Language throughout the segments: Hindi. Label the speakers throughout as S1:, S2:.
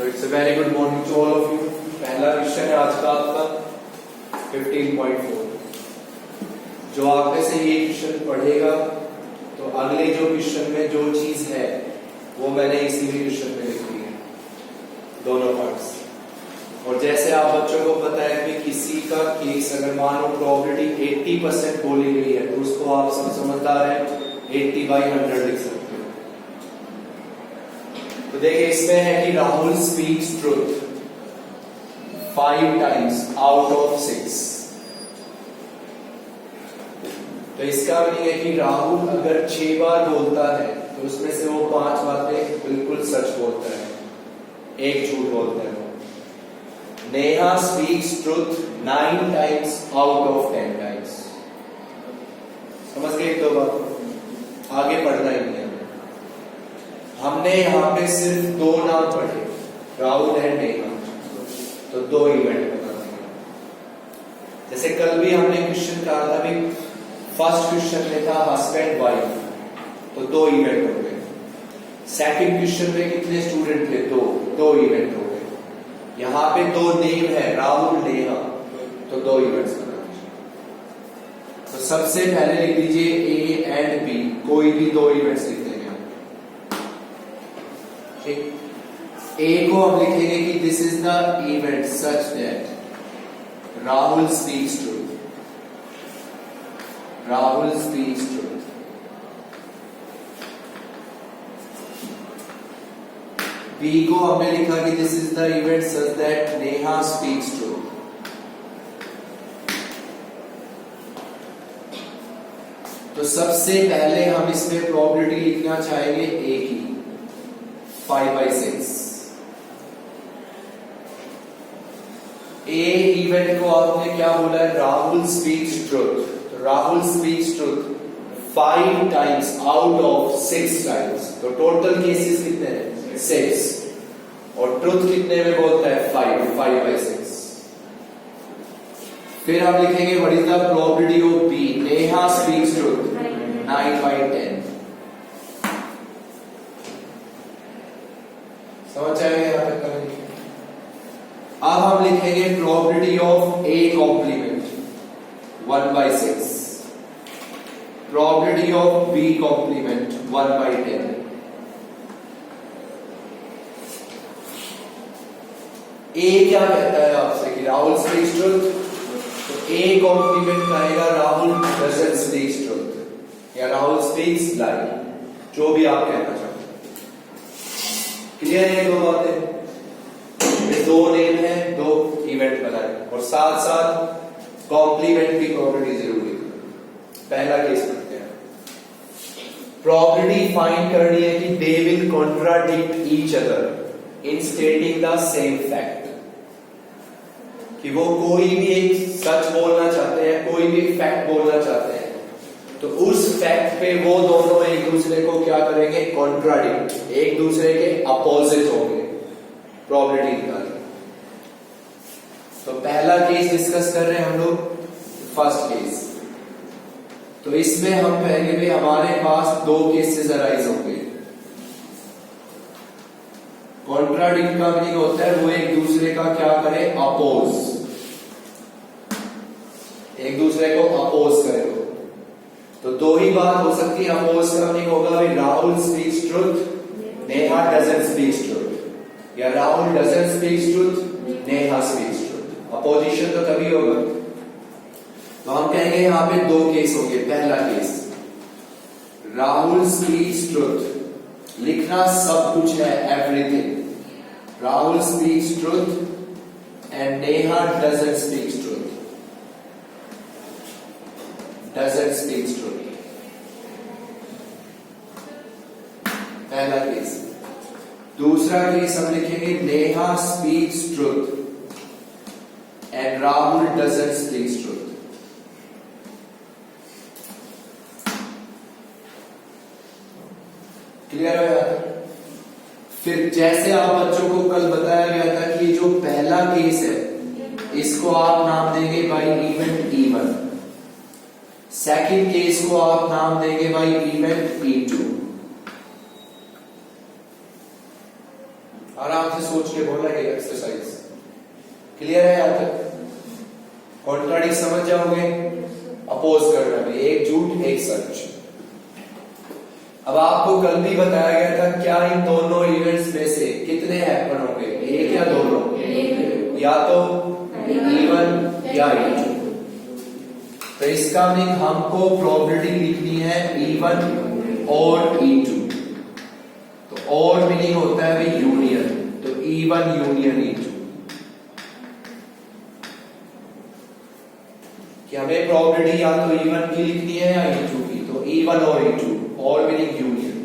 S1: It's a very good morning to all of you. पहला क्वेश्चन है आज का आपका 15.4। जो आप में से ये क्वेश्चन पढ़ेगा तो अगले जो क्वेश्चन में जो चीज है वो मैंने इसी भी क्वेश्चन में लिखी है, दोनों पार्ट्स। और जैसे आप बच्चों को पता है कि किसी का केस अगर मान लो प्रोबेबिलिटी 80% बोली गई है तो उसको आप सब समझदार हैं 80/100 लिख सकते हो। तो देखिए इसमें है कि Rahul speaks truth 5 times out of 6। तो इसका मीनिंग है कि राहुल अगर 6 बार बोलता है तो उसमें से वो 5 बातें बिल्कुल सच बोलता है, एक झूठ बोलता है। Neha speaks truth 9 times out of 10 times। समझ गए? तो बात आगे पढ़ना ही नहीं है। हमने यहाँ पे सिर्फ 2 नाम पढ़े, राहुल एंड नेहा, तो 2 इवेंट बताने हैं। जैसे कल भी हमने क्वेश्चन कहा था भी, फर्स्ट क्वेश्चन में था हस्बैंड वाइफ, तो 2 इवेंट हो गए। सेकंड क्वेश्चन में कितने स्टूडेंट थे? 2 इवेंट हो गए। यहाँ पे 2 नेम है राहुल नेहा, तो 2 इवेंट्स बनाने। तो सबसे पहले लिख लीजिए ए एंड बी, कोई भी 2 इवेंट्स लिख देंगे। ए को हम लिखेंगे कि this is the event such that Rahul speaks truth, Rahul speaks truth. B को हमने लिखा कि this is the event such that Neha speaks truth. तो सबसे पहले हम इसमें प्रोबेबिलिटी लिखना चाहेंगे ए की 5/6। ए इवेंट को आपने क्या बोला है? Rahul speaks truth. तो Rahul speaks truth 5 times out of 6 times। तो टोटल केसेस कितने हैं? 6। और ट्रुथ कितने में बोलता है? 5/6। फिर हम लिखेंगे what is the probability of B? Neha speaks truth 9/10। समझ आएगा यहाँ तक? अब हम लिखेंगे probability of A complement 1/6, probability of B complement 1/10। A क्या कहता है आपसे कि राहुल स्पीक्स ट्रुथ, तो ए कॉम्प्लीमेंट कहेगा राहुल डजंट स्पीक्स ट्रुथ या राहुल स्पीक्स लाई, जो भी आप कहना चाहते हैं। क्लियर है? 2 बातें, 2 नेम है, 2 इवेंट बनाए, और साथ साथ कॉम्प्लीमेंट की प्रोबेबिलिटी जरूरी है। पहला केस करते हैं। प्रोबेबिलिटी फाइंड करनी है कि they will contradict each other in stating the same fact. कि वो कोई भी एक सच बोलना चाहते हैं, कोई भी फैक्ट बोलना चाहते हैं, तो उस फैक्ट पे वो दोनों एक दूसरे को क्या करेंगे? कॉन्ट्राडिक्ट, एक दूसरे के अपोजिट होंगे। प्रोबेबिलिटी निकालेंगे। तो पहला केस डिस्कस कर रहे हैं हम लोग, फर्स्ट केस। तो इसमें हम पहले भी हमारे पास 2 केसेस अराइज होंगे। कॉन्ट्राडिक्ट का मीनिंग होता है वो एक दूसरे का क्या करे? अपोज, एक दूसरे को अपोज करे। तो 2 ही बात हो सकती है। अपोज का मीनिंग होगा Rahul speaks truth, Neha doesn't speaks truth, या Rahul doesn't speaks truth, Neha speaks truth. Opposition तो तभी होगा। तो हम कहेंगे यहां पे 2 केस होंगे। पहला केस, राहुल स्पीक्स ट्रुथ, लिखना सब कुछ है, everything. Rahul speaks truth and Neha doesn't speaks truth, doesn't speaks truth. पहला केस। दूसरा केस हम लिखेंगे Neha speaks truth and Rahul doesn't speaks truth. Clear हो जाता? फिर जैसे आप बच्चों को कल बताया गया था कि जो पहला केस है इसको आप नाम देंगे by event E1, second case को आप नाम देंगे बाई इवेंट E2। आ आराम से सोच के बोलना है एक्सरसाइज। क्लियर है यहाँ तक? कॉन्ट्राडिक्ट समझ जाओगे, अपोज करना भी, एक झूठ एक सच। अब आपको कल भी बताया गया था क्या इन दोनों इवेंट्स में से कितने हैपन होंगे, एक या दोनों? या तो इवन या इवन। तो इसका मीनिंग हमको प्रोबेबिलिटी लिखनी है इवन और E2। तो और मीनिंग होता है भाई यूनियन, तो इवन यूनियन E2। कि हमें प्रोबेबिलिटी या तो इवन की लिखनी है या E2 की, तो इवन और E2 और मीनिंग यूनियन।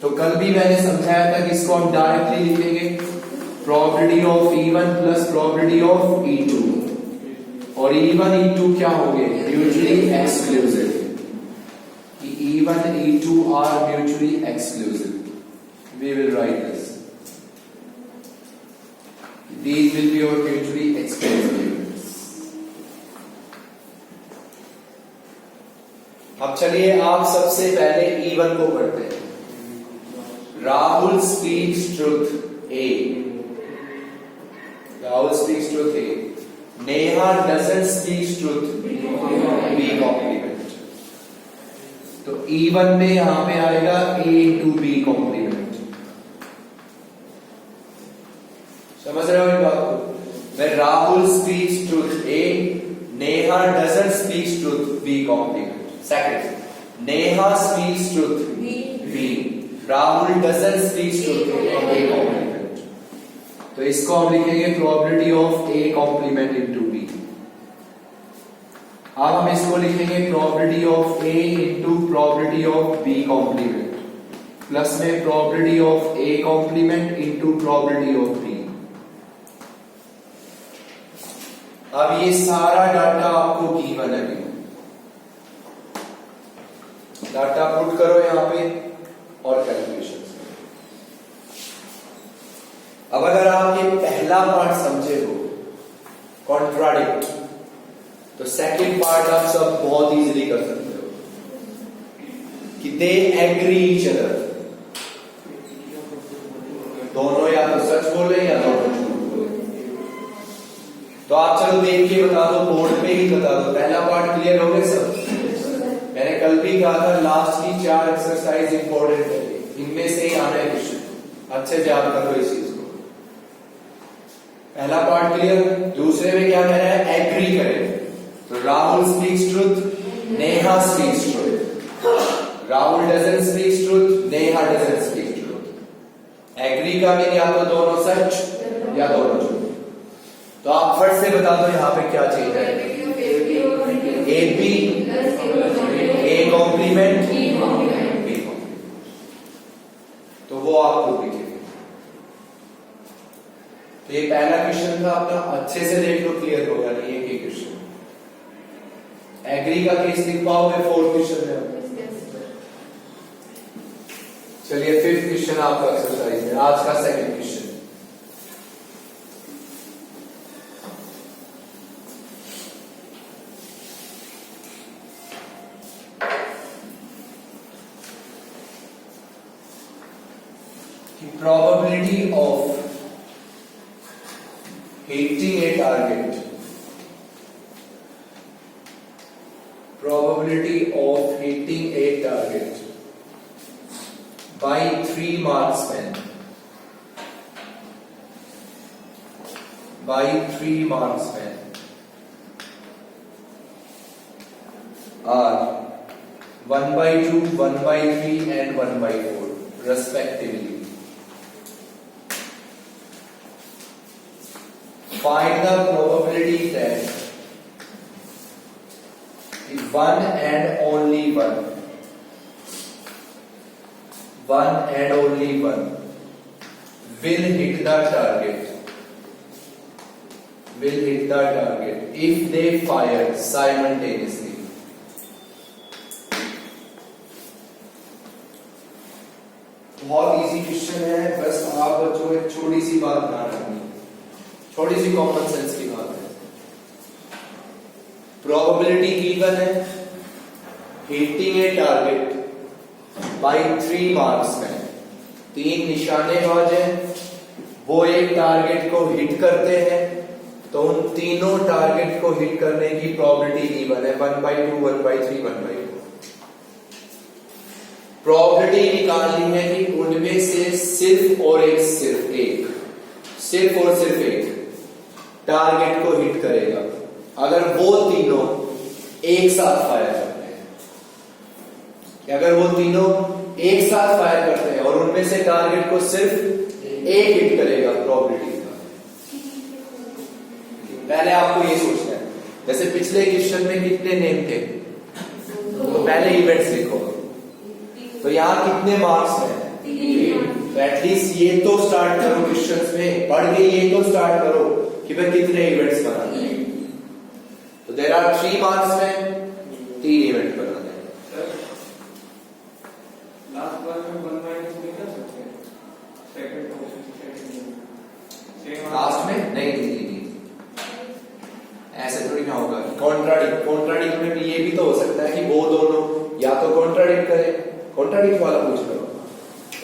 S1: तो कल भी मैंने समझाया था कि इसको हम डायरेक्टली लिखेंगे probability of E one plus probability of E2, और E1 E2 क्या होंगे? Mutually exclusive. कि E1 E2 are mutually exclusive. We will write this. These will be your mutually exclusive events. अब चलिए आप सबसे पहले E1 को पढ़ते हैं। Rahul speaks truth A. Rahul speaks truth A. Neha doesn't speak truth B complement. तो E1 में यहां पे आएगा A into B complement। समझ रहे हो इस बात को? When Rahul speaks truth A, Neha doesn't speak truth B complement. Second, Neha speaks truth B. Rahul doesn't speak truth A complement. तो इसको हम लिखेंगे probability of A complement into B। अब हम इसको लिखेंगे probability of A into probability of B complement plus में probability of A complement into probability of B। अब ये सारा डाटा आपको गिवन है, डाटा पुट करो यहां पे और कैलकुलेशन। अब अगर आप ये पहला पार्ट समझे हो कॉन्ट्राडिक्ट, तो सेकंड पार्ट आप सब बहुत इजीली कर सकते हो कि दे एग्री ईच अदर। दोनों या तो सच बोले या दोनों झूठ बोले। तो आप चलो देख के बता दो, बोर्ड पे ही बता दो। पहला पार्ट क्लियर हो गया सब? मैंने कल भी कहा था लास्ट की 4 एक्सरसाइज इंपॉर्टेंट है, इनमें से ही आना है क्वेश्चन। अच्छे से याद कर लो इस चीज को। पहला पार्ट क्लियर। दूसरे में क्या कह रहा है? एग्री करें। तो Rahul speaks truth, Neha speaks truth. Rahul doesn't speaks truth, Neha doesn't speak truth. Agree का मीनिंग या तो दोनों सच या दोनों झूठ। तो आप फट से बता दो यहां पे क्या चीज है? A B A complement B complement. तो वो आप लोग लिखेंगे। तो ये पहला क्वेश्चन था अपना, अच्छे से देख लो, क्लियर होगा नहीं ये क्वेश्चन। एग्री का केस लिख पाओगे? 4th क्वेश्चन में। चलिए 5th क्वेश्चन आपका एक्सरसाइज है, आज का second question. Probability of hitting a target, probability of hitting a target by 3 marksmen, by 3 marksmen are 1/2, 1/3 and 1/4 respectively. Find the probability that one and only one will hit the target if they fire simultaneously. बहुत इजी क्वेश्चन है, बस आप बच्चों को एक छोटी सी बात ध्यान रखनी, थोड़ी सी कॉमन सेंस की बात है। प्रोबेबिलिटी गिवन है, हिटिंग ए टारगेट बाय 3 मार्क्समैन, 3 निशानेबाज है वो एक टारगेट को हिट करते हैं, तो उन तीनों टारगेट को हिट करने की प्रोबेबिलिटी इवन है 1/2, 1/3, 1/4। प्रोबेबिलिटी निकालनी है कि उनमें से सिर्फ और सिर्फ एक टारगेट को हिट करेगा। अगर वो तीनों एक साथ फायर करते हैं, अगर वो तीनों एक साथ फायर करते हैं और उनमें से टारगेट को सिर्फ एक हिट करेगा, प्रोबेबिलिटी का। पहले आपको ये सोचना है, जैसे पिछले क्वेश्चन में कितने नेम थे, तो पहले इवेंट्स लिखो, तो यहां कितने मार्क्स हैं? तो एटलीस्ट ये तो स्टार्ट करो, क्वेश्चंस में पढ़ के ये तो स्टार्ट करो कि भाई कितने इवेंट्स बनाने हैं। तो देयर आर 3 मार्क्स में 3 इवेंट बनाने हैं।
S2: लास्ट बार में 1 माइनस नहीं कर सकते सेकंड
S1: लास्ट में नहीं, ऐसे थोड़ी ना होगा। कॉन्ट्राडिक्ट में भी ये भी तो हो सकता है कि वो दोनों या तो कॉन्ट्राडिक्ट करें, कॉन्ट्राडिक्ट वाला पूछ लो,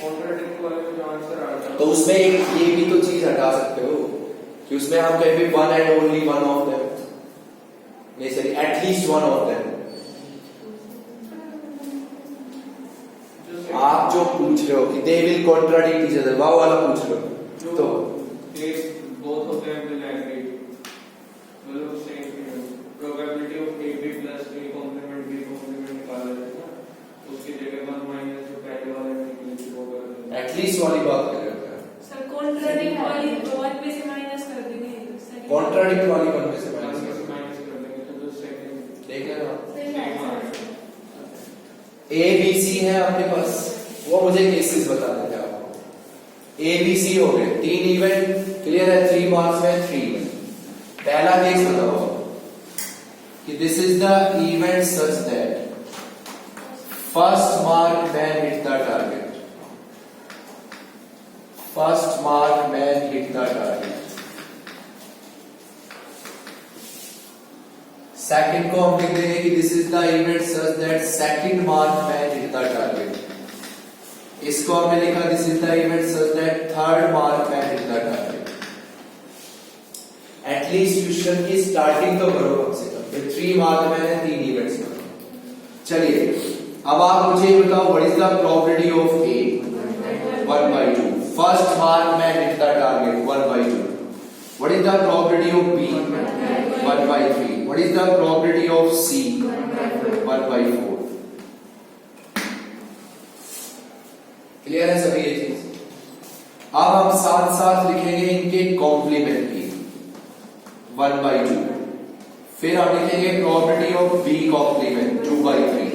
S2: कॉन्ट्राडिक्ट वाले में जो आंसर आ जाए
S1: तो उसमें एक ये भी तो चीज हटा सकते हो कि उसमें हम कहें भी one and only one of them, नहीं sorry at least one of them. आप जो पूछ रहे हो कि they will contradict each other, वो वाला पूछ लो, तो
S2: both of them will agree, मतलब same probability of a b plus a complement b complement निकाला जाएगा, उसकी जगह 1 माइनस जो पहले वाले में निकली थी वो कर देंगे।
S1: एटलीस्ट वाली बात कर रहे हो
S3: सर, कॉन्ट्राडिक्ट वाली 1 में से माइनस कर देंगे,
S1: कॉन्ट्राडिक्ट वाली 1 में से माइनस
S2: कर देंगे, तो जो सेकंड
S1: देख लेना। ए बी सी है आपके पास, वो मुझे केसेस बता देते हैं आपको। ए बी सी हो गए 3 इवेंट, क्लियर है, 3 मार्क्स में 3 इवेंट। पहला केस बताओ कि this is the event such that first mark man hit the target, first mark man hit the target. Second को हम लिख देंगे कि this is the event such that second mark man hit the target. इसको हमने लिखा this is the event such that third mark man hit the target. At least question की स्टार्टिंग तो करो कम से कम, 3 मार्क मैन है, 3 इवेंट्स करो। चलिए अब आप मुझे बताओ what is the probability of A? 1/2। First mark man hit the target 1/2। What is the probability of B? 1/3। What is the probability of C? 1/4। Clear है सभी ये चीज? अब हम साथ साथ लिखेंगे इनके कॉम्प्लीमेंट की 1/2। फिर हम लिखेंगे प्रोबेबिलिटी ऑफ B कॉम्प्लीमेंट 2/3।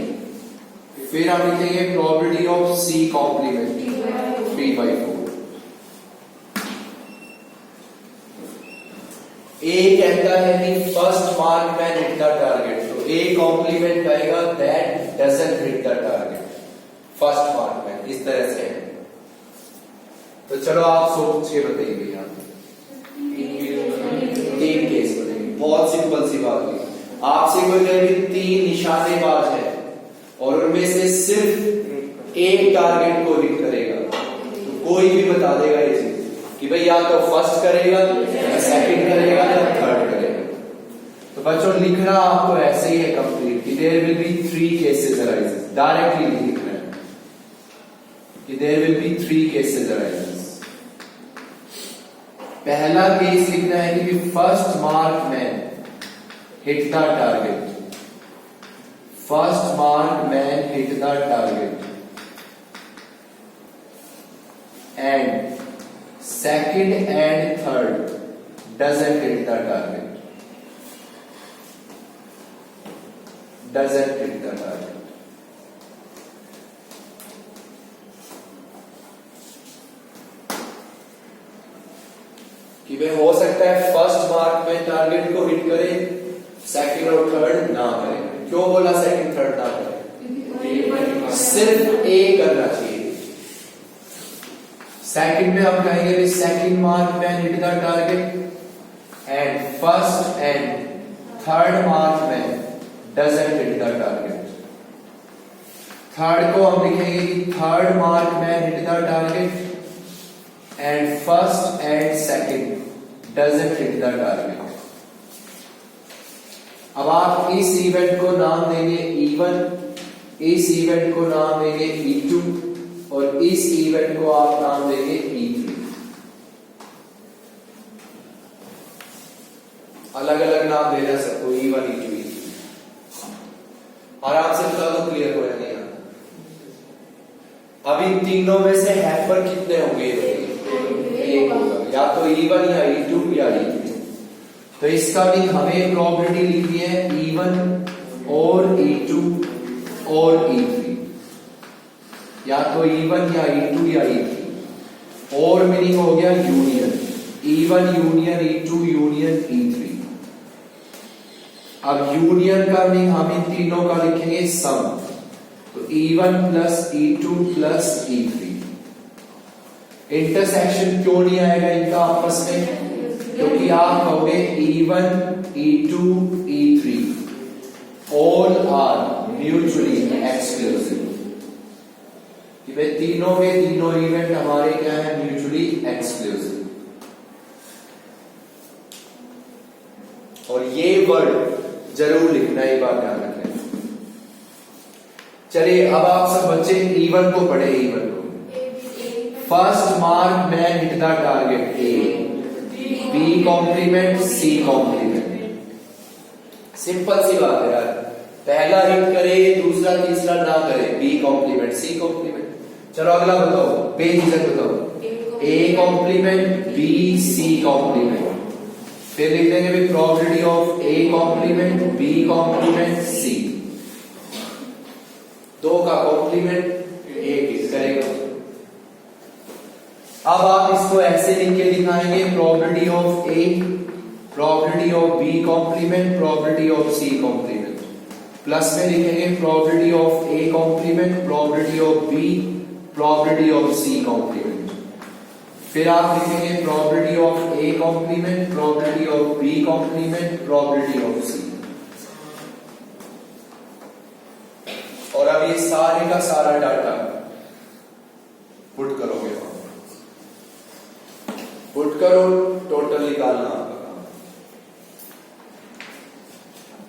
S1: फिर हम लिखेंगे प्रोबेबिलिटी ऑफ C कॉम्प्लीमेंट 3/4। ए कहता है कि first mark man hit the target, तो ए कॉम्प्लीमेंट आएगा that doesn't hit the target, first mark man, इस तरह से है। तो चलो आप सोच के बताइए, यहाँ 3 केस बताइए, बहुत सिंपल सी बात है। आपसे कोई कहे कि 3 निशानेबाज है और उनमें से सिर्फ एक टारगेट को हिट करेगा, तो कोई भी बता देगा ये चीज कि भाई या तो फर्स्ट करेगा या सेकंड करेगा या थर्ड करेगा। तो बच्चों लिखना आपको ऐसे ही है कंप्लीट कि there will be 3 cases arises, directly नहीं लिखना है कि there will be 3 cases arises. पहला केस लिखना है कि first mark man hit the target, first mark man hit the target and second and third doesn't hit the target, doesn't hit the target। कि भाई हो सकता है फर्स्ट मार्क में टारगेट को हिट करे, सेकंड और थर्ड ना करे। क्यों बोला सेकंड थर्ड ना करे? सिर्फ ए करना चाहिए। सेकंड में हम कहेंगे second mark man hit the target and first and third mark man doesn't hit the target. Third को हम लिखेंगे कि third mark man hit the target and first and second doesn't hit the target. अब आप इस इवेंट को नाम देंगे E1, इस इवेंट को नाम देंगे E2 और इस इवेंट को आप नाम देंगे E3। अलग अलग नाम देना सबको E1, E2, E3। आराम से बता दो, क्लियर हो या नहीं? अब इन तीनों में से हेल्पर कितने होंगे? एक होगा, या तो E1 या E2 या E3। तो इसका भी हमें प्रोबेबिलिटी लिखनी है E1 और E2 और E3, या तो E1 या E2 या E3। और मीनिंग हो गया union, E1 union E2 union E3। अब यूनियन का मीनिंग हम इन तीनों का लिखेंगे सम, तो E1 plus E2 plus E3। Intersection क्यों नहीं आएगा इनका आपस में? क्योंकि आप कहोगे E1 E2 E3 all are mutually exclusive, कि भाई तीनों के तीनों इवेंट हमारे क्या है? Mutually exclusive. और ये वर्ड जरूर लिखना, ये बात ध्यान रखना। चलिए अब आप सब बच्चे E1 को पढ़े। E1 को first mark man hit the target A, B complement C complement. Simple सी बात है यार, पहला हिट करे, दूसरा तीसरा ना करे, B कॉम्प्लीमेंट C कॉम्प्लीमेंट। चलो अगला बताओ, बेझिझक बताओ, A complement B C complement. फिर लिख देंगे भी probability of A complement B complement C। दो का कॉम्प्लीमेंट एक करेगा। अब आप इसको ऐसे लिख के दिखाएंगे, probability of A, probability of B complement, probability of C complement. Plus में लिखेंगे probability of A complement, probability of B, probability of C complement. फिर आप लिखेंगे probability of A complement, probability of B complement, probability of C। और अब ये सारे का सारा डाटा पुट करोगे, पुट करो, टोटल निकालना आपका काम।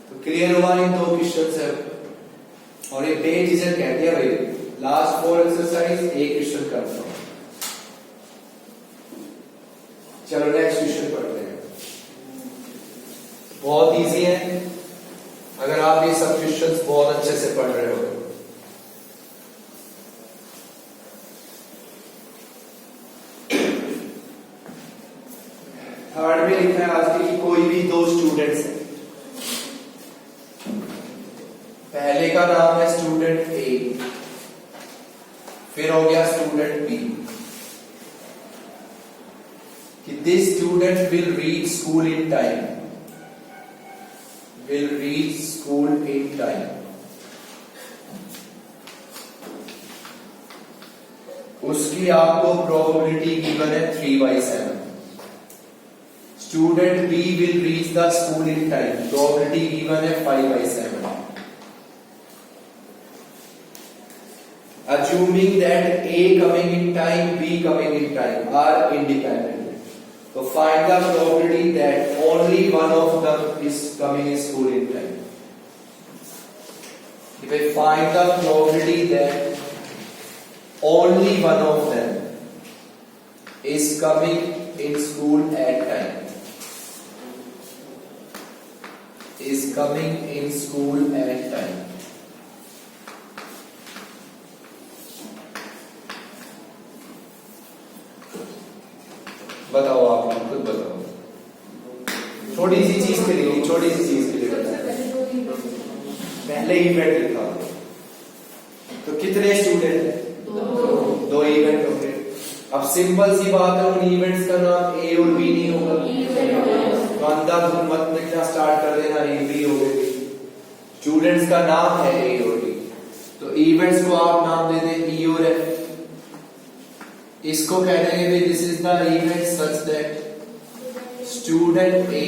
S1: तो क्लियर हुआ इन दो क्वेश्चन से। और ये बेझिझक कहते हैं भाई, लास्ट 4 एक्सरसाइज एक क्वेश्चन करता हूं। चलो नेक्स्ट क्वेश्चन पढ़ते हैं। बहुत इजी है अगर आप ये सब क्वेश्चंस बहुत अच्छे से पढ़ रहे हो। थर्ड में लिखा है आज की, कोई भी दो स्टूडेंट्स हैं। पहले का नाम है स्टूडेंट A, फिर हो गया स्टूडेंट B। कि this student will reach school in time, will reach school in time। उसकी आपको प्रोबेबिलिटी गिवन है 3/7। Student B will reach the school in time, probability given है 5/7। Assuming that A coming in time, B coming in time are independent, so find the probability that only one of them is coming in school in time। If I find the probability that only one of them is coming in school at time, is coming in school at time, बताओ, आप खुद बताओ। छोटी सी चीज के लिए, छोटी सी चीज के लिए बताओ। पहले इवेंट लिखा, तो कितने स्टूडेंट हैं? दो इवेंट होंगे। अब सिंपल सी बात है, उन इवेंट्स का नाम A और B नहीं होगा, तो अंदाज मत लिखना स्टार्ट कर देना, A B हो गई। स्टूडेंट्स का नाम है A और B, तो इवेंट्स को आप नाम दे दें E और F। इसको कह देंगे भी this is the event such that student A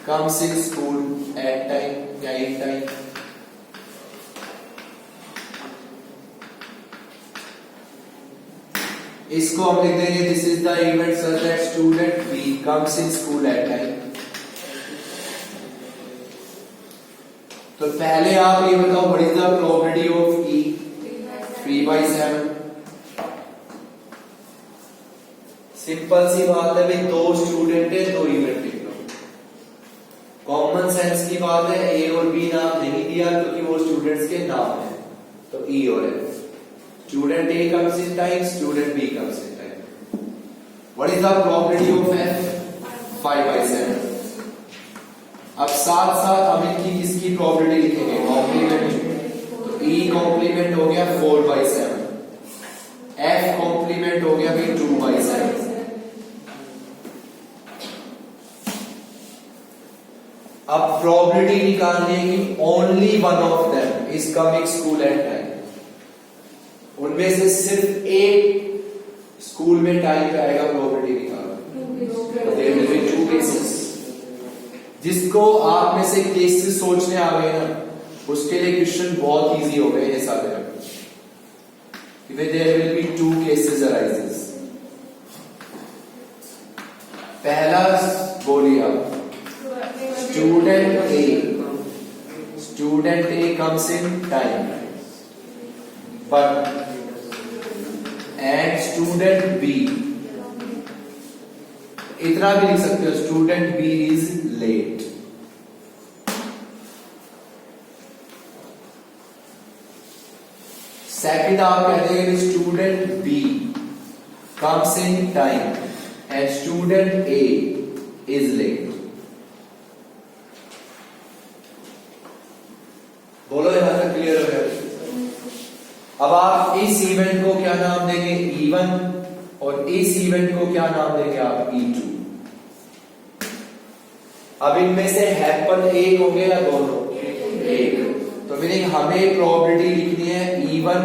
S1: comes in school at time या in time। इसको हम लिख देंगे this is the event such that student B comes in school at time. तो पहले आप ये बताओ what is the probability of E? 3/7। Simple सी बात है भाई, दो स्टूडेंट है, दो इवेंट लिख लो। कॉमन सेंस की बात है, ए और बी नाम नहीं दिया क्योंकि वो स्टूडेंट्स के नाम है, तो ई और F. Student A comes in time, student B comes in time. What is the probability of F? 5/7। अब साथ साथ हम इनकी किसकी प्रोबेबिलिटी लिखेंगे? कॉम्प्लीमेंट। तो ई कॉम्प्लीमेंट हो गया 4/7, एफ कॉम्प्लीमेंट हो गया भाई 2/7। अब प्रोबेबिलिटी निकालने की only one of them is coming school at time. उनमें से सिर्फ एक स्कूल में टाइम पे आएगा, प्रोबेबिलिटी निकालो। There will be 2 cases. जिसको आप में से केसेस सोचने आ गए ना, उसके लिए क्वेश्चन बहुत इजी हो गए ये सारे। There will be 2 cases arises. पहला बोलिए आप, student A comes in time but and student B, इतना भी लिख सकते हो student B is late। Second आप कह देंगे student B comes in time and student A is late। बोलो यहां तक क्लियर हो गया? अब आप इस इवेंट को क्या नाम देंगे? E1 और इस इवेंट को क्या नाम देंगे आप? E2। अब इनमें से हैपन एक होंगे या दोनों? एक। तो मीनिंग हमें प्रोबेबिलिटी लिखनी है E1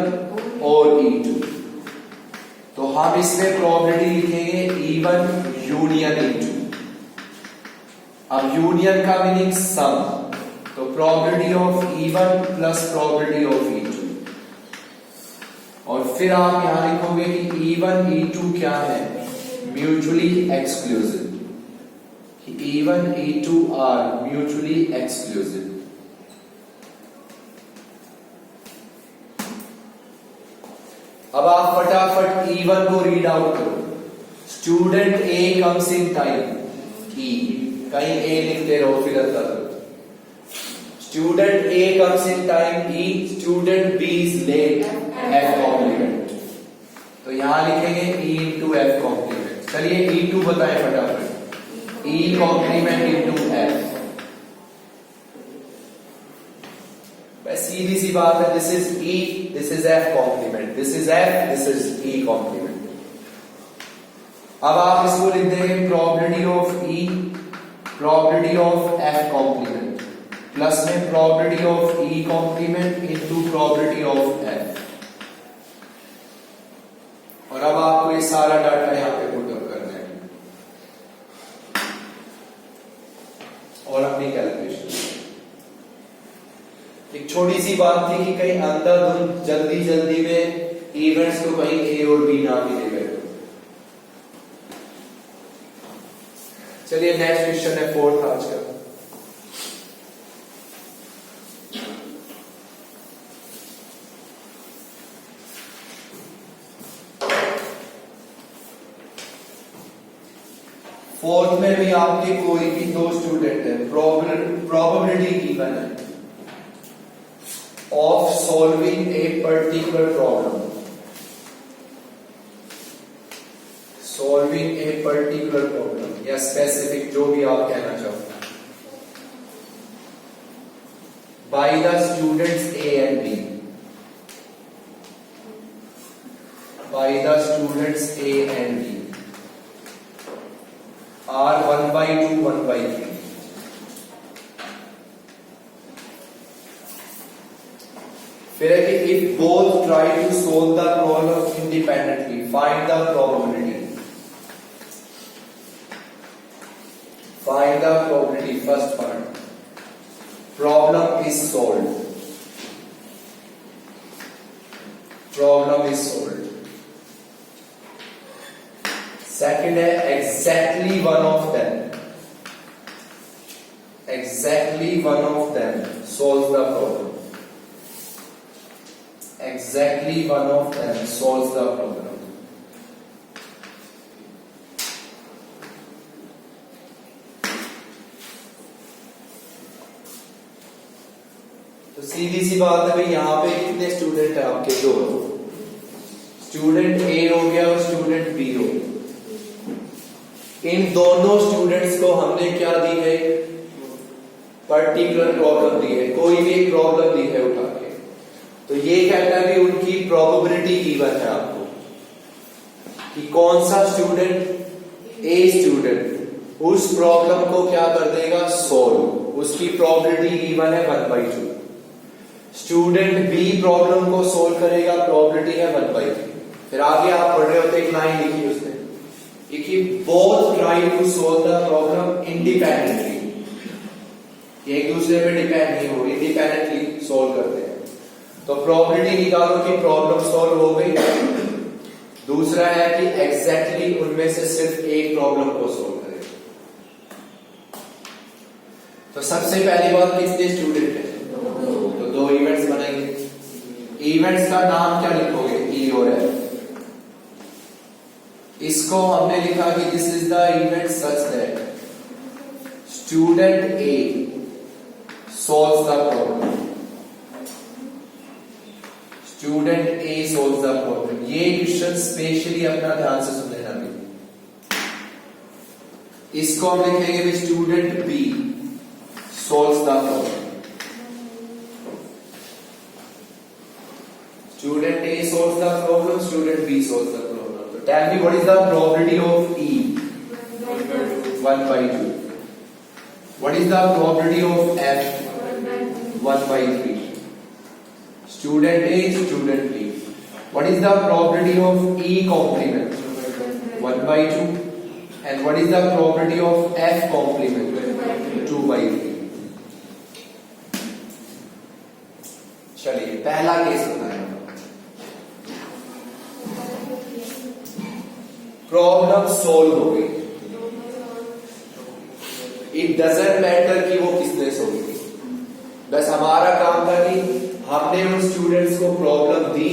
S1: और E2। तो हम इसमें प्रोबेबिलिटी लिखेंगे E1 यूनियन E2। अब यूनियन का मीनिंग सम, तो probability of E1 plus probability of E2। और फिर आप यहां लिखोगे कि E1 E2 क्या है? Mutually exclusive. E1 E2 are mutually exclusive. अब आप फटाफट E1 को रीड आउट करो। Student A comes in time, E कहीं ए लिखते रहो फिर अंदर। Student A comes in time E, student B is late, F complement. तो यहां लिखेंगे E इंटू एफ कॉम्प्लीमेंट। चलिए E2 बताएं फटाफट। E complement into F. बस सीधी सी बात है, this is E, this is F complement, this is F, this is E complement. अब आप इसको लिख देंगे probability of E, probability of F complement plus में probability of E complement into probability of F। और अब आपको ये सारा डाटा यहां पे पुट अप करना है और अपनी कैलकुलेशन। एक छोटी सी बात थी कि कहीं अंधाधुंध जल्दी जल्दी में इवेंट्स को कहीं ए और बी नाम ही दे गए। चलिए नेक्स्ट क्वेश्चन है 4th आज का। फोर्थ में भी आपके कोई भी दो स्टूडेंट है, प्रोबेबिलिटी गिवन है of solving a particular problem, solving a particular problem या स्पेसिफिक जो भी आप कहना चाहो, by the students A and B, by the students A and B are 1/2, 1/3. फिर है कि if both try to solve the problem independently, find the probability. Find the probability. First part. Problem is solved. Problem is solved. Second है exactly one of them, exactly one of them solves the problem, exactly one of them solves the problem. तो सीधी सी बात है भाई, यहां पे कितने स्टूडेंट है आपके? दो। स्टूडेंट ए हो गया और स्टूडेंट बी हो गया। इन दोनों स्टूडेंट्स को हमने क्या दी है? पर्टिकुलर प्रॉब्लम दी है, कोई भी एक प्रॉब्लम दी है उठा के। तो ये कहता है कि उनकी प्रोबेबिलिटी गिवन है आपको कि कौन सा स्टूडेंट, ए स्टूडेंट उस प्रॉब्लम को क्या कर देगा? सोल्व। उसकी प्रोबेबिलिटी गिवन है 1/2। स्टूडेंट बी प्रॉब्लम को सोल्व करेगा, प्रोबेबिलिटी है 1/3। फिर आगे आप पढ़ रहे होते एक लाइन लिखी उसने, लिखी both try to solve the problem independently. ये एक दूसरे पे डिपेंड नहीं हो, इंडिपेंडेंटली सोल्व करते हैं। तो प्रोबेबिलिटी निकालो कि प्रॉब्लम सोल्व हो गई। दूसरा है कि एग्जैक्टली उनमें से सिर्फ एक प्रॉब्लम को सोल्व करेगा। तो सबसे पहली बात, कितने स्टूडेंट है? तो दो इवेंट्स बनेंगे। इवेंट्स का नाम क्या लिखोगे? ई और एफ। इसको हमने लिखा कि this is the event such that student A solves the problem, student A solves the problem। ये क्वेश्चन स्पेशली अपना ध्यान से सुन लेना भी। इसको हम लिखेंगे भी student B solves the problem, student A solves the problem, student B solves the problem। So tell me what is the probability of E? 1/2। What is the probability of F? 1/3। Student A, student B। What is the probability of E complement? 1/2। And what is the probability of F complement? 2/3। चलिए पहला केस बताएं। प्रॉब्लम सोल्व हो गई। इट डजंट मैटर कि वो किसने सोल्व की, बस हमारा काम था कि हमने उन स्टूडेंट्स को प्रॉब्लम दी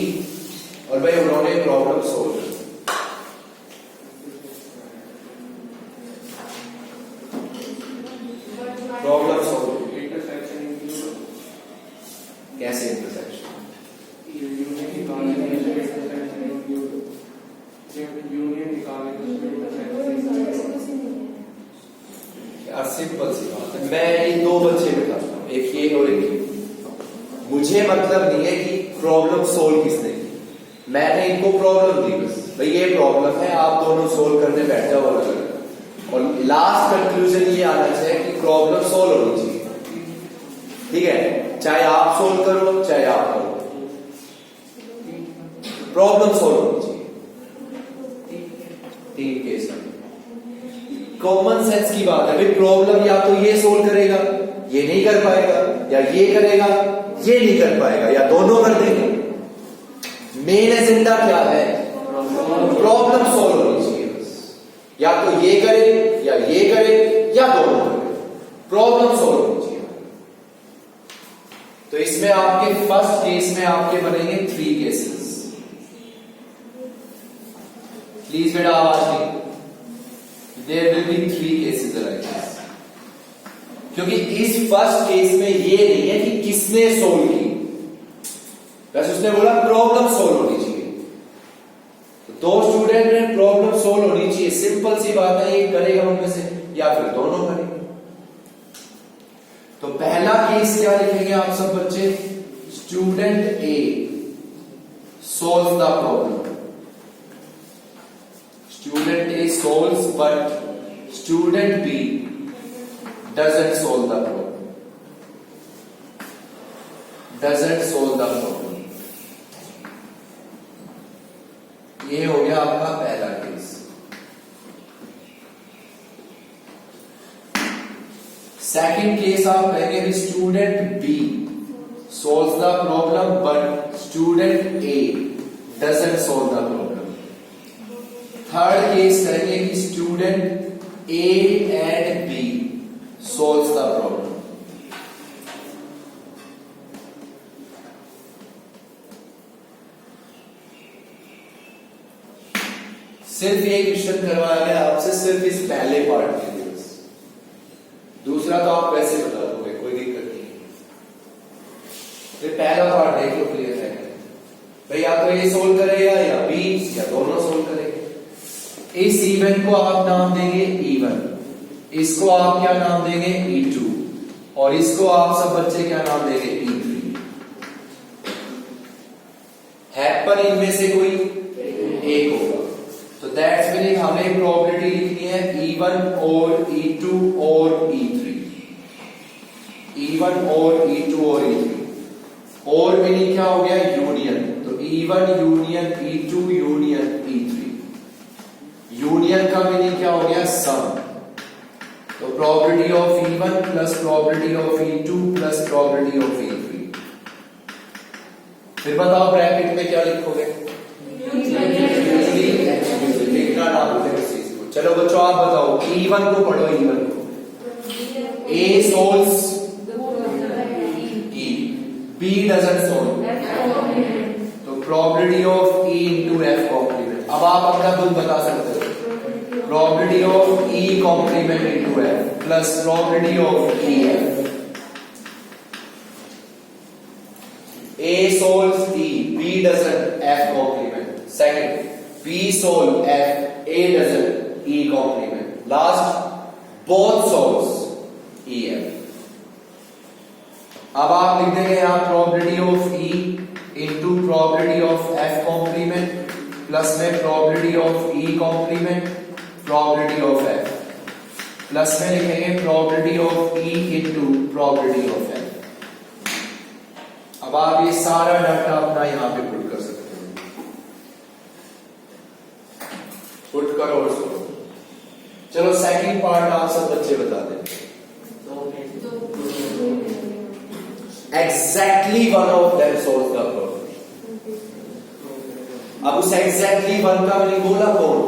S1: और भाई उन्होंने प्रॉब्लम सोल्व की। Problem solve.
S2: Intersection include.
S1: कैसे इंटरसेक्शन?
S2: यूनियन निकालने के लिए इंटरसेक्शन इंक्लूड। जब यूनियन निकालने तो उसमें इंटरसेक्शन
S1: यार सिंपल सी बात है। मैं ये दो बच्चे बताता हूँ, एक ये और एक ये। मुझे मतलब नहीं है कि प्रॉब्लम सोल्व किसने की, मैंने इनको प्रॉब्लम दी बस, भाई ये प्रॉब्लम है, आप दोनों सोल्व करने बैठ जाओ अलग अलग। और लास्ट कंक्लूजन ये आना चाहिए कि प्रॉब्लम सोल्व होनी चाहिए। ठीक है, चाहे आप सोल्व करो चाहे आप करो, प्रॉब्लम सोल्व होनी चाहिए। तीन केस में कॉमन सेंस की बात है भाई, प्रॉब्लम या तो ये सोल्व करेगा, ये नहीं कर पाएगा, या ये करेगा, ये नहीं कर पाएगा, या दोनों कर देंगे। मेन एजेंडा क्या है? प्रॉब्लम सोल्व होनी चाहिए बस। या तो ये करे या ये करे या दोनों करे, प्रॉब्लम सोल्व होनी चाहिए। तो इसमें आपके फर्स्ट केस में आपके बनेंगे 3 केसेस। प्लीज बेटा आवाज नहीं। There will be 3 cases like this। क्योंकि इस फर्स्ट केस में ये नहीं है कि किसने सोल्व की, बस उसने बोला प्रॉब्लम सोल्व होनी चाहिए। तो 2 स्टूडेंट ने प्रॉब्लम सोल्व होनी चाहिए, सिंपल सी बात है। एक करेगा उनमें से या फिर दोनों करेंगे। तो पहला केस क्या लिखेंगे आप सब बच्चे? Student A solve the problem, student A solves but student B doesn't solve the problem, doesn't solve the problem। ये हो गया आपका पहला केस। सेकंड केस आप कहेंगे student B solves the problem but student A doesn't solve the problem। Third case कहेंगे student A and B solves the problem. सिर्फ ये क्वेश्चन करवाया गया आपसे सिर्फ इस पहले पार्ट के लिए बस। दूसरा तो आप वैसे बता दोगे, कोई दिक्कत नहीं है। ये पहला पार्ट देख लो, क्लियर है भाई। या तो ये सोल्व करेगा या बी, या दोनों सोल्व करेंगे। इस इवेंट को आप नाम देंगे E1, इसको आप क्या नाम देंगे E2, और इसको आप सब बच्चे क्या नाम देंगे E3। हैपन इनमें से कोई एक होगा, तो दैट्स मीनिंग हमें प्रोबेबिलिटी लिखनी है E1 और E2 और E3, E1 और E2 और E3। और मीनिंग क्या हो गया यूनियन, तो E1 union E2 union E3। Union का मीनिंग क्या हो गया सम, तो probability of E1 plus probability of E2 plus probability of E3। फिर बताओ ब्रैकेट में क्या लिखोगे, लिखना ना भूलें इस चीज को। चलो बच्चों आप बताओ, E1 को पढ़ो, E1 को A solves E, B doesn't solve, तो probability of E into F complement. अब आप अपना खुद बता सकते हो, probability of E complement into F plus probability of EF. A solves E, B doesn't, F complement. Second, B solves F, A doesn't, E complement. Last, both solves EF. अब आप लिख देंगे यहाँ probability of E into probability of F complement plus में probability of E complement probability of F plus में लिखेंगे probability of E into probability of F। अब आप ये सारा डाटा अपना यहां पे पुट कर सकते हो, पुट करो और सुनो। चलो सेकंड पार्ट आप सब बच्चे बता दें। Exactly one of them solves the problem। अब उस exactly one का मैंने बोला कौन,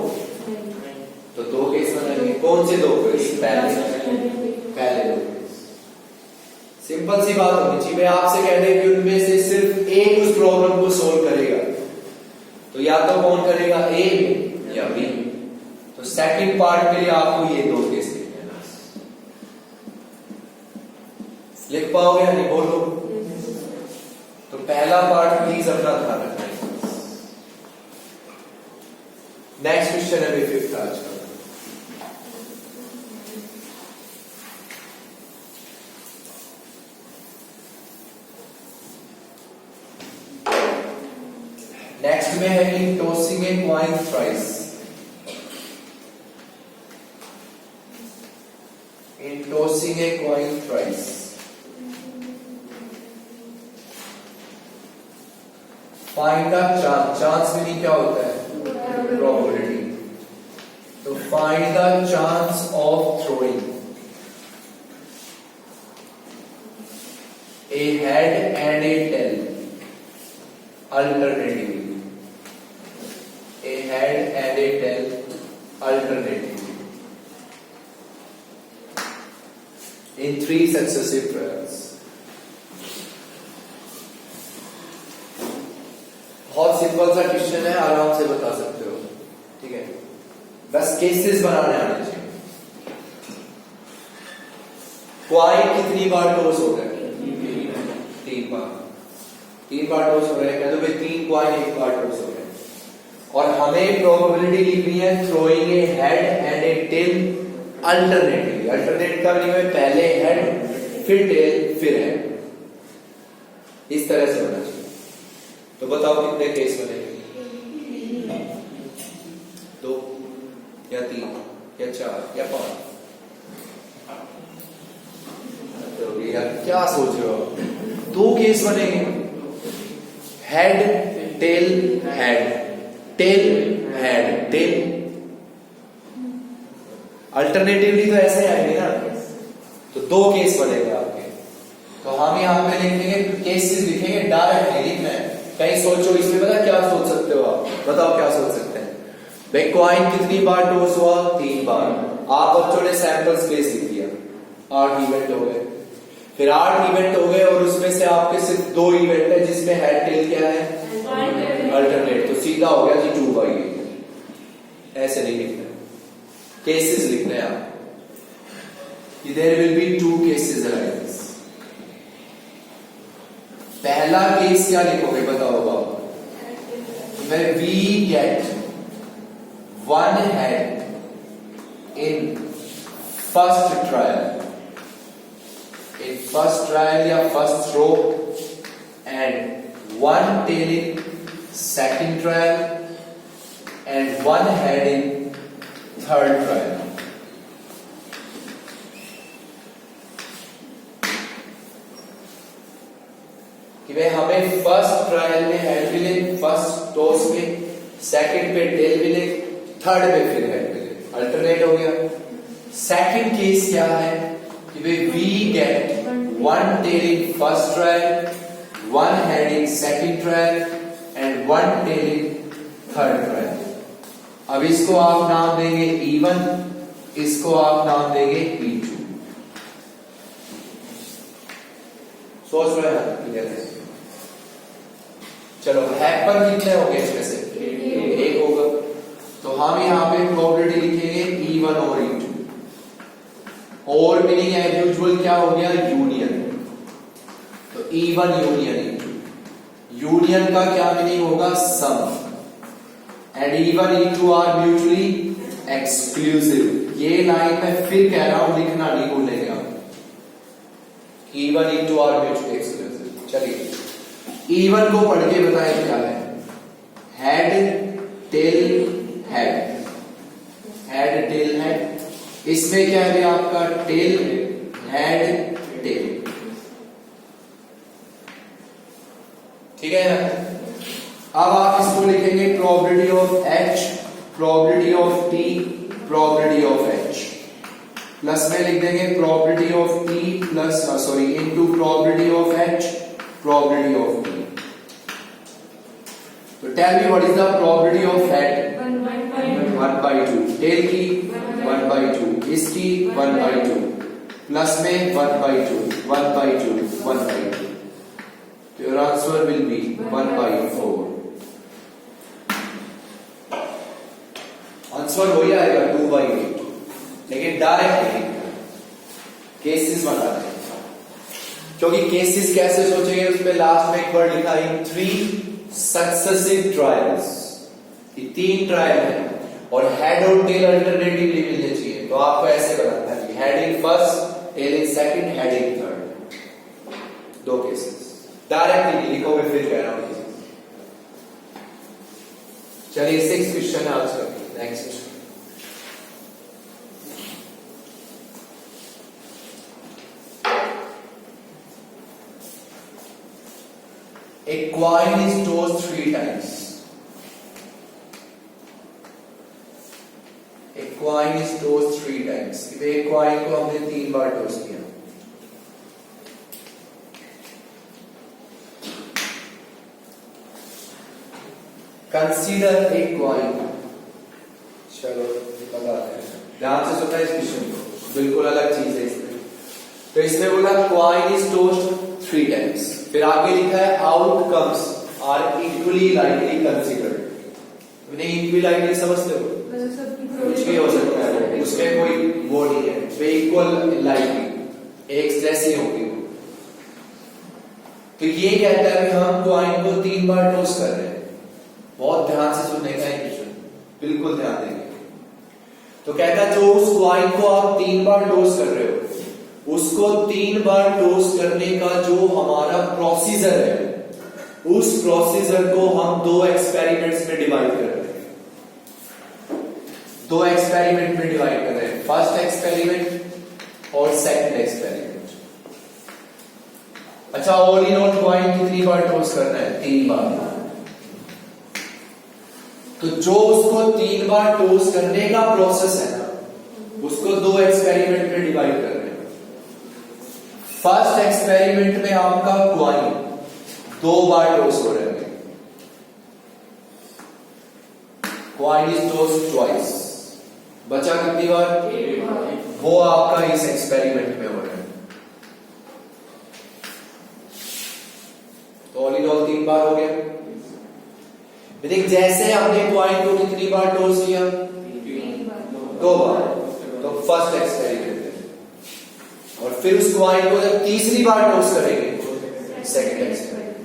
S1: तो दो केस बनाएंगे। कौन से दो केस, पहले दो केस। सिंपल सी बात होनी चाहिए, आपसे कह दें कि उनमें से सिर्फ एक उस प्रॉब्लम को सोल्व करेगा, तो या तो कौन करेगा ए या बी। तो सेकंड पार्ट के लिए आपको ये दो केस लिखने हैं। लिख पाओगे या नहीं बोलो। तो पहला पार्ट प्लीज अपना ध्यान रखना। नेक्स्ट क्वेश्चन है फिफ्थ आज का। नेक्स्ट में है कि tossing a coin thrice. In tossing a coin thrice find the chance. Chance meaning क्या होता है, प्रोबेबिलिटी। तो find the chance of throwing a head and a tail alternatively, a head and a tail alternatively in 3 successive trials। बहुत सिंपल सा क्वेश्चन है, आराम से बता सकते हो, ठीक है। बस केसेस बनाने आने चाहिए। कॉइन कितनी बार टॉस हो गया, 3 बार। 3 बार टॉस हो रहे हैं, कह दो भाई 3 कॉइन 1 बार टॉस हो रहे हैं, और हमें प्रोबेबिलिटी लिखनी है throwing a head and a tail alternatively. Alternate का मतलब है पहले हेड फिर टेल फिर हेड, इस तरह से होना चाहिए। तो बताओ कितने केस बनेंगे, 2 या 3 या 4 या 5? तो यार क्या सोच रहे हो, 2 केस बनेंगे, head tail head, tail head tail. Alternatively तो ऐसे आएंगे ना, तो 2 केस बनेंगे आपके। तो हम यहाँ पे लिखेंगे, केसेस लिखेंगे, डायरेक्ट नहीं लिखना है। कहीं सोचो इसमें, पता क्या सोच सकते हो आप, बताओ क्या सोच सकते हैं भाई। कॉइन कितनी बार टॉस हुआ, 3 बार। आप बच्चों ने सैंपल स्पेस लिख दिया, 8 इवेंट हो गए। फिर 8 इवेंट हो गए और उसमें से आपके सिर्फ 2 इवेंट है जिसमें हेड टेल क्या है, अल्टरनेट, तो सीधा हो गया जी 2/8। ऐसे नहीं लिखना है, केसेस लिखने हैं आप। There will be 2 cases like this. पहला केस क्या लिखोगे बताओ बाबू? Where we get one head in first trial, या first row, and one tail in second trial, and one head in third trial. कि भाई हमें फर्स्ट ट्रायल में हेड मिले, फर्स्ट टॉस में, सेकंड पे टेल मिले, थर्ड पे फिर हेड मिले, अल्टरनेट हो गया। सेकंड केस क्या है कि भाई we get one tail in first trial, one head in second trial, and one tail in third trial. अब इसको आप नाम देंगे E1, इसको आप नाम देंगे E2। सोच रहे हैं कैसे? चलो हैपर कितने हो गए इसमें से? एक होगा, तो हम यहाँ पे प्रोबेबिलिटी लिखेंगे E1 और E2। और मीनिंग एज यूजुअल क्या हो गया? यूनियन। तो E1 यूनियन E2। यूनियन का क्या मीनिंग होगा? Sum. And E1 E2 are mutually exclusive. ये लाइन मैं फिर कह रहा हूं, लिखना नहीं भूलेंगे आप। E1 E2 are mutually exclusive. चलिए E1 को पढ़ के बताएं क्या है? Head tail head, head tail head. इसमें क्या है आपका? टेल हेड टेल, ठीक है ना? अब आप इसको लिखेंगे probability of H, probability of T, probability of H, plus में लिख देंगे probability of T plus into probability of H, probability of T। तो tell me what is the probability of head? 1/2। Tail की 1/2, इसकी 1/2, प्लस में 1/2, 1/2, 1/2। तो your answer will be 1/4। Answer हो जाएगा 2/8, लेकिन डायरेक्ट नहीं, केसेस बना रहे हैं। क्योंकि केसेस कैसे सोचेंगे? उसमें लास्ट में एक वर्ड लिखा है 3 सक्सेसिव ट्रायल्स। ये 3 ट्रायल है और हेड और टेल अल्टरनेटिवली मिलने चाहिए। तो आपको ऐसे बनाना है, head in first, tail in second, head in third. 2 cases directly लिखोगे, फिर कह रहा हूं। चलिए 6 क्वेश्चन है आज का। Next, a coin is tossed 3 times. A coin is tossed 3 times. एक coin को हमने 3 बार टॉस किया। Consider a coin. चलो बताते हैं, ध्यान से सुनना इस क्वेश्चन को, बिल्कुल अलग चीज है इसमें। तो इसमें बोला coin is tossed 3 times। फिर आगे लिखा है outcomes are equally likely considered. Equally likely समझते हो? कुछ भी हो सकता है, उसमें कोई वो नहीं है। तो इक्वल लाइकली, एक जैसी होगी वो। तो ये कहता है कि हम कॉइन को 3 बार टॉस कर रहे हैं। बहुत ध्यान से सुनने का क्वेश्चन, बिल्कुल ध्यान देंगे। तो कहता है जो उस कॉइन को आप 3 बार टॉस कर रहे हो, उसको 3 बार टॉस करने का जो हमारा प्रोसीजर है, उस प्रोसीजर को हम 2 एक्सपेरिमेंट्स में डिवाइड कर रहे हैं। 2 एक्सपेरिमेंट में डिवाइड कर रहे हैं, फर्स्ट एक्सपेरिमेंट और सेकंड एक्सपेरिमेंट। अच्छा, ऑल इन ऑल कॉइन कितनी बार टॉस करना है? 3 बार। तो जो उसको 3 बार टॉस करने का प्रोसेस है ना, उसको 2 एक्सपेरिमेंट में डिवाइड कर रहे हैं। फर्स्ट एक्सपेरिमेंट में आपका कॉइन 2 बार टॉस हो रहे हैं। कॉइन इज टॉस्ड ट्वाइस, बचा कितनी बार? वो आपका इस एक्सपेरिमेंट में हो रहा है। तो ऑल इन ऑल 3 बार हो गया। मीनिंग जैसे हमने कॉइन को कितनी बार टॉस किया? 2 बार। तो फर्स्ट एक्सपेरिमेंट है। और फिर उस कॉइन को जब तीसरी बार टॉस करेंगे, सेकंड एक्सपेरिमेंट।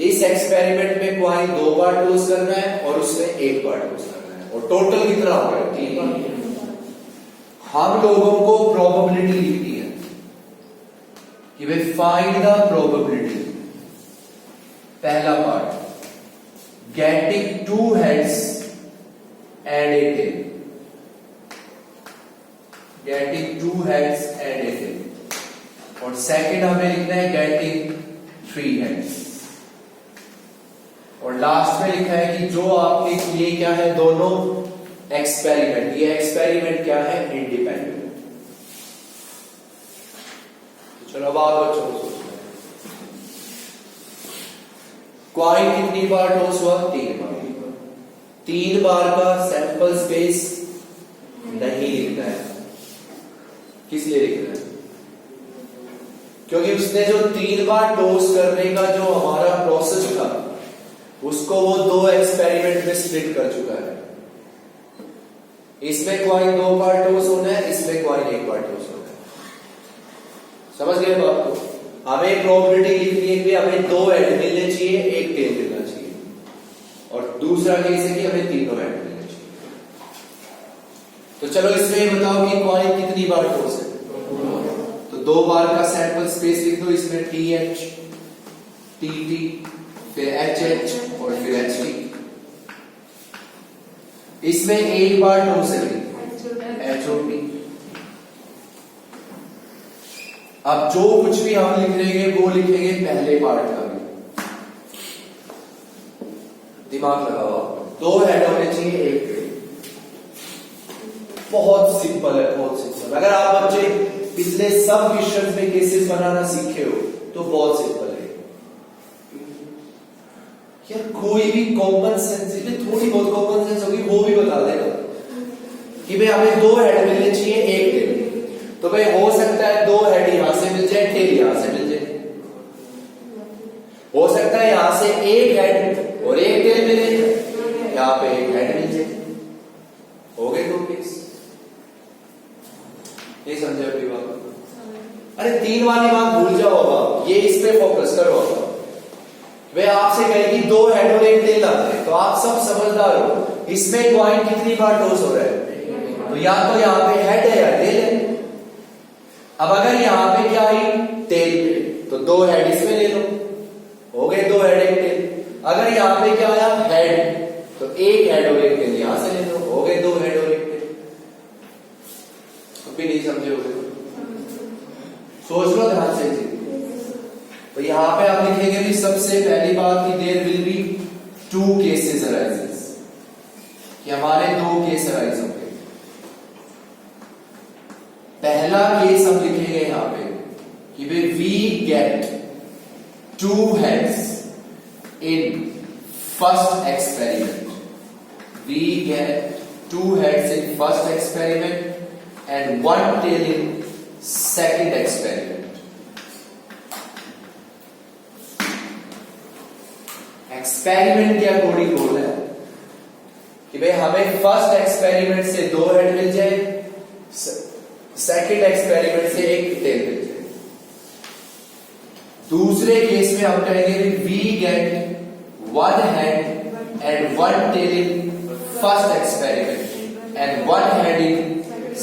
S1: इस एक्सपेरिमेंट में कॉइन 2 बार टॉस करना है और उसमें 1 बार टॉस करना है, और टोटल कितना हो गया? 3 बार। हम लोगों को प्रोबेबिलिटी लिखनी है कि भाई फाइंड द प्रोबेबिलिटी। पहला part, getting 2 heads and a tail. Getting 2 heads and a tail. और सेकंड हमें लिखना है गेटिंग 3 हेड्स। और लास्ट में लिखा है कि जो आपने किए क्या है, दोनों एक्सपेरिमेंट, ये एक्सपेरिमेंट क्या है? इंडिपेंडेंट। तो चलो अब आप बच्चों को सोचना है, कॉइन कितनी बार टॉस हुआ? 3 बार। 3 बार का सैंपल स्पेस नहीं लिखना है। किस लिए लिखना है? क्योंकि उसने जो 3 बार टॉस करने का जो हमारा प्रोसेस था, उसको वो 2 एक्सपेरिमेंट में स्प्लिट कर चुका है। इसमें कॉइन 2 बार टॉस होना है, इसमें कॉइन 1 बार टॉस होना है। समझ गए बात को? हमें प्रोबेबिलिटी लिखनी है कि हमें 2 हेड मिलने चाहिए, 1 टेल मिलना चाहिए। और दूसरा केस है कि हमें तीनों हेड मिलने चाहिए। तो चलो इसमें बताओ कि कॉइन कितनी बार टॉस है? तो 2 बार का सैंपल स्पेस लिख दो। इसमें TH, TT, फिर HH और फिर HT। इसमें 1 बार टॉस है HOT। अब जो कुछ भी हम लिख लेंगे वो लिखेंगे पहले पार्ट का भी। दिमाग लगाओ, 2 हेड होने चाहिए, 1 टेल। बहुत सिंपल है, बहुत सिंपल। अगर आप बच्चे पिछले सब क्वेश्चंस में केसेस बनाना सीखे हो तो बहुत सिंपल है यार। कोई भी कॉमन सेंस, थोड़ी बहुत कॉमन सेंस होगी वो भी बता देगा कि भाई हमें 2 हेड मिलने चाहिए, 1 टेल। तो भाई हो सकता है 2 हेड यहां से मिल जाए, टेल यहां से मिल जाए। हो सकता है यहां से 1 हेड और 1 टेल मिले, यहां पे 1 हेड मिल जाए। हो गए 2 केस। ये समझे अपनी बात? अरे 3 वाली बात भूल जाओ अब, ये इस पे फोकस करो। वे आपसे कहेगी 2 हेड और 1 टेल आते हैं, तो आप सब समझदार हो। इसमें कॉइन कितनी बार टॉस हो रहा है? तो या तो यहां पे हेड है या टेल है। अब अगर यहां पे क्या आई? टेल पे, तो 2 हेड इसमें ले लो, हो गए 2 हेड 1 टेल। अगर यहां पे क्या आया? हेड, तो 1 हेड और 1 टेल यहां से ले लो, हो गए 2 हेड और 1 टेल। अभी नहीं समझे होगे? सोच लो ध्यान से जी। तो यहां पे आप लिखेंगे भी सबसे पहली बात कि there will be 2 cases arises, कि हमारे 2 केस अराइज होंगे। पहला केस हम लिखेंगे यहां पे कि भाई we get 2 heads in first experiment. We get 2 heads in first experiment and 1 tail in second experiment. Experiment के अकॉर्डिंग बोल रहा है कि भाई हमें फर्स्ट एक्सपेरिमेंट से 2 हेड मिल जाए, सेकंड एक्सपेरिमेंट से 1 टेल मिल जाए। दूसरे केस में हम कहेंगे we get 1 head and 1 tail in first experiment and 1 head in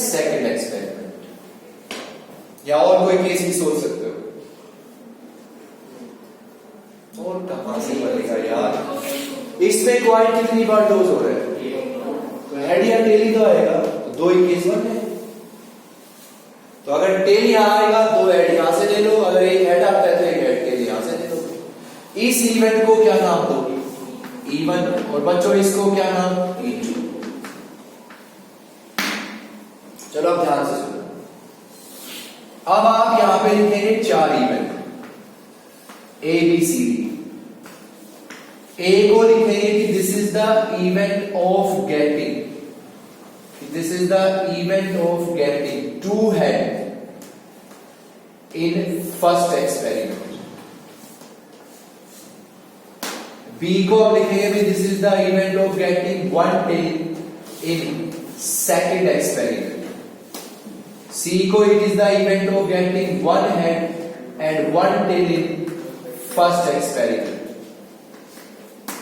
S1: second experiment. या और कोई केस भी सोच सकते हो। और कहां से बनेगा यार? इसमें कॉइन कितनी बार टॉस हो रहा है? तो हेड या टेल ही तो आएगा, तो 2 ही केस बन गए। तो अगर टेल यहां आएगा, 2 हेड यहां से ले लो। अगर 1 हेड आता है तो 1 हेड टेल यहां से ले लो। इस इवेंट को क्या नाम दोगे? E1। और बच्चों इसको क्या नाम? E2। चलो अब ध्यान से सुनो। अब आप यहां पे लिखेंगे 4 event A B C D। A को लिखेंगे कि this is the event of getting this is the event of getting two head in first experiment. B को हम लिखेंगे भी this is the event of getting one tail in second experiment. C को it is the event of getting one head and one tail in first experiment.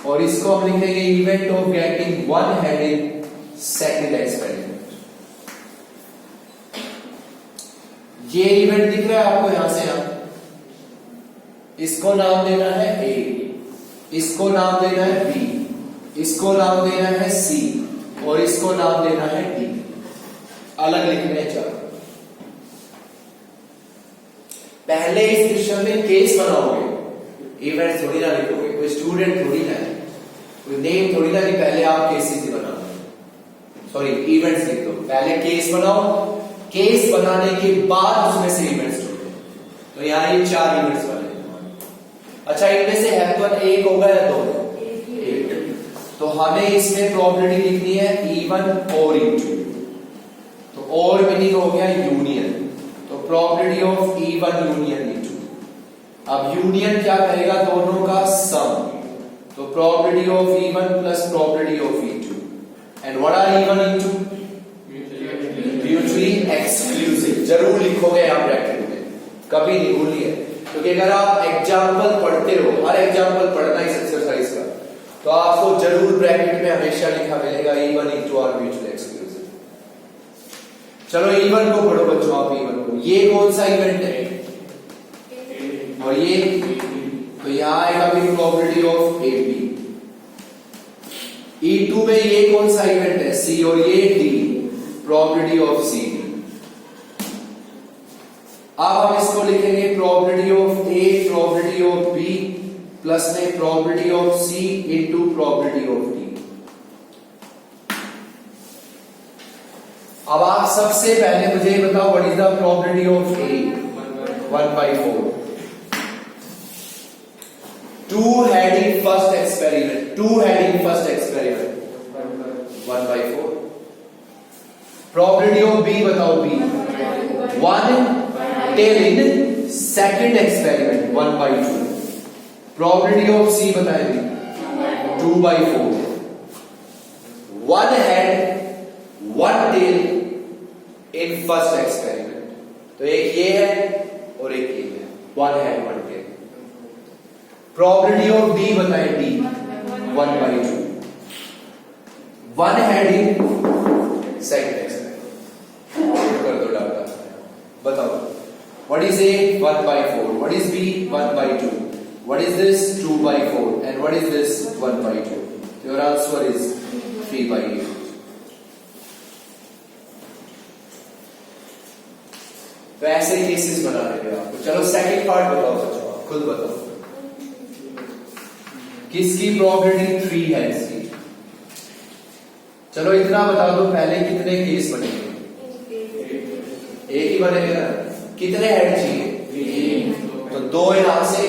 S1: और इसको हम लिखेंगे event of getting one head in second experiment. ये इवेंट दिख रहा है आपको यहां से यहां, इसको नाम देना है A, इसको नाम देना है B, इसको नाम देना है C और इसको नाम देना है D. अलग लिखने चाहिए. पहले इस क्वेश्चन में केस बनाओगे, इवेंट थोड़ी ना लिखोगे, कोई स्टूडेंट थोड़ी ना है, कोई नेम थोड़ी ना कि पहले आप केसेस ही बनाओगे, सॉरी इवेंट्स लिख दो. पहले केस बनाओ, केस बनाने के बाद उसमें से इवेंट्स ढूंढो. तो यहाँ ये 4 इवेंट्स बने. अच्छा, इनमें से हैपन एक होगा या दो? एक. तो हमें इसमें प्रोबेबिलिटी लिखनी है E1 और E2. तो और मीनिंग हो गया यूनियन. तो probability of E1 union E2. अब यूनियन क्या करेगा? दोनों का सम. तो probability of E1 plus probability of E2. And what are E1 E2? Mutually exclusive. जरूर लिखोगे आप ब्रैकेट में, कभी नहीं भूलिए, क्योंकि अगर आप एग्जाम्पल पढ़ते हो, हर एग्जाम्पल पढ़ना इस एक्सरसाइज का, तो आपको जरूर ब्रैकेट में हमेशा लिखा मिलेगा E1 E2 are mutually exclusive. चलो E1 को पढ़ो बच्चों, आप E1 को. ये कौन सा इवेंट है? और ये, तो यहां आएगा भी प्रोबेबिलिटी ऑफ AB. E2 में ये कौन सा इवेंट है? C और ये D, प्रोबेबिलिटी ऑफ C. अब हम इसको लिखेंगे probability of A, probability of B plus में probability of C into probability of D. अब आप सबसे पहले मुझे बताओ what is the probability of A? 1/4. 2 had in first experiment. 2 had in first experiment. 1/4. Probability of B बताओ. B 1 tail in second experiment. 1/2. Probability of C बताएंगे 2/4. 1 head 1 tail in first experiment. तो एक ये है और एक ये है. 1 head 1 tail. Probability of D बताएं. D 1/2. 1 head in second experiment. कर दो डाटा. बताओ what is A? 1/4. What is B? 1/2. What is this? 2/4. And what is this? 1/2. Your answer is 3/8. तो ऐसे केसेस बना रहे हैं आपको. चलो सेकंड पार्ट बताओ बच्चों, आप खुद बताओ किसकी प्रोबेबिलिटी 3 है इसकी. चलो इतना बता दो, पहले कितने केस बनेंगे? एक ही बनेगा ना. कितने हेड चाहिए? तो 2 यहां से,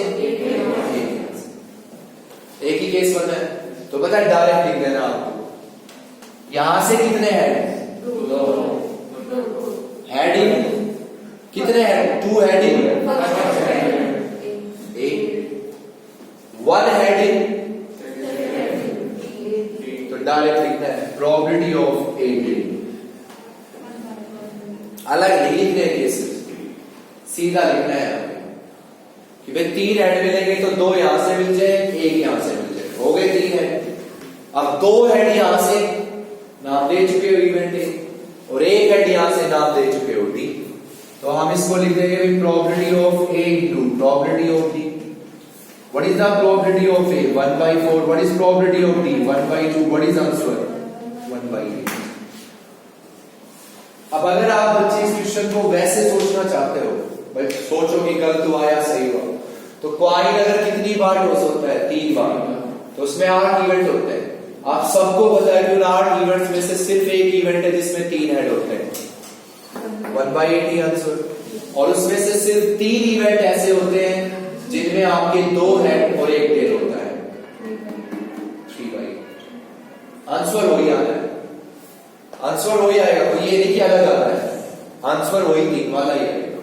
S1: एक ही केस बनना है. तो पता है डायरेक्ट लिख देना आपको. यहां से कितने हेड? 2 हेडिंग. कितने हेड? 2 हेडिंग. 1 हेडिंग. तो डायरेक्ट लिखना है प्रोबेबिलिटी ऑफ 18. अलग नहीं लिखने केसेस, सीधा लिखना है कि भाई 3 हेड मिलेंगे तो 2 यहां से मिल जाए, 1 यहां से मिल जाए, हो गए 3 हेड. अब 2 हेड यहां से नाम दे चुके हो इवेंट A और 1 हेड यहां से नाम दे चुके हो D. तो हम इसको लिख देंगे probability of A into probability of D. What is the probability of A? 1/4. What is probability of D? 1/2. What is answer? 1/8. अब अगर आप बच्चे इस क्वेश्चन को वैसे सोचना चाहते हो, भाई सोचो कि गलत हुआ या सही हुआ, तो कॉइन अगर कितनी बार टॉस होता है? 3 बार. तो उसमें 8 इवेंट होते हैं. आप सबको पता है कि उन 8 इवेंट्स में से सिर्फ एक इवेंट है जिसमें 3 हेड होते हैं. 1/8 ही आंसर. और उसमें से सिर्फ 3 इवेंट ऐसे होते हैं जिनमें आपके 2 हेड और 1 टेल होता है. 3/8 आंसर हो गया है. आंसर वही आएगा, कोई ये नहीं कि अलग आता है, आंसर वही 3 वाला ही आएगा।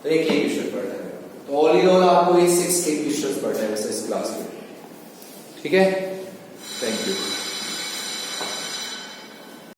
S1: तो एक क्वेश्चन पढ़ना है, तो ऑल इन ऑल आपको ये 6 क्वेश्चन पढ़ना है वैसे इस क्लास में, ठीक है। Thank you.